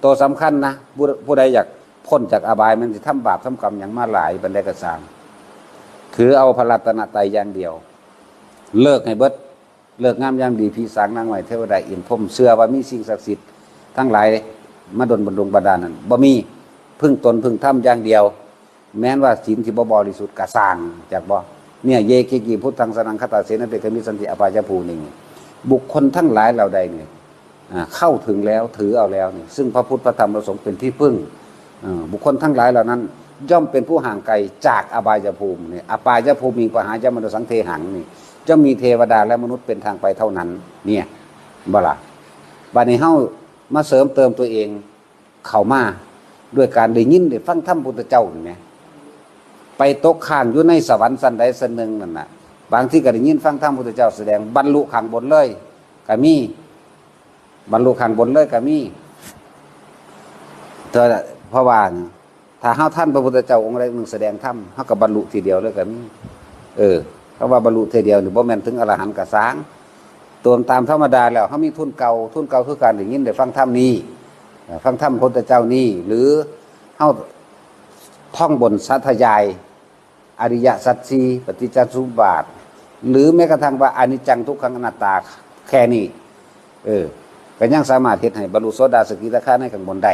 ตัวสำคัญนะผู้ใดอยากพ้นจากอบายมันจะทำบาปทำกรรมอย่างมาหลายบรรดากระสางถือเอาพระรัตนตรัยอย่างเดียวเลิกให้เบิดเลิกงามยามดีพี่สางนางไหวเทวดาอินพรหมเชื่อว่ามีสิ่งศักดิ์สิทธิ์ทั้งหลายมาดลบันดงบาดาลนั้นบ่มีพึ่งตนพึ่งธรรมอย่างเดียวแม้นว่าศีลที่บ่บริสุทธิ์กระสางจากบ่เนี่ยเยกิกีพุทธังสนังคตาเสนะเปกมิสันติอปายภูนี่บุคคลทั้งหลายเหล่าใดเนี่ยเข้าถึงแล้วถือเอาแล้วนี่ซึ่งพระพุทธพระธรรมพระสงฆ์เป็นที่พึ่งบุคคลทั้งหลายเหล่านั้นย่อมเป็นผู้ห่างไกลจากอบายภูมิเนี่ยอบายภูมิมีปหายมนุสังเทหังนี่จะมีเทวดาและมนุษย์เป็นทางไปเท่านั้นเนี่ยบ่ล่ะบัดนี้เฮามาเสริมเติมตัวเองเข้ามาด้วยการได้ยินได้ฟังธรรมพุทธเจ้านี่แหมไปตกข้างอยู่ในสวรรค์สันใดสันหนึ่งนั่นน่ะบางที่ก็ได้ยินฟังธรรมพุทธเจ้าแสดงบรรลุข้างบนเลยก็มีบรรลุข้างบนเลยก็มีเพราะว่าถ้าเฮาท่านพระพุทธเจ้าองค์ใดองค์หนึ่งแสดงธรรมเฮาก็บรรลุทีเดียวเลยก็มีเพราะว่าบรรลุทีเดียวนี่บ่แม่นถึงอรหันต์กะสางตัวตามธรรมดาแล้วเฮามีทุนเก่าคือการได้ยินได้ฟังธรรมนี้ฟังธรรมพระพุทธเจ้านี้หรือเฮาท่องบนสาธยายอริยสัจสี่ปฏิจจสมุปบาทหรือแม้กระทั่งว่าอนิจจังทุกขังอนัตตาแค่นี้ก็ยังสามารถเฮ็ดให้บรรลุโสดาสกิทาคาในข้างบนได้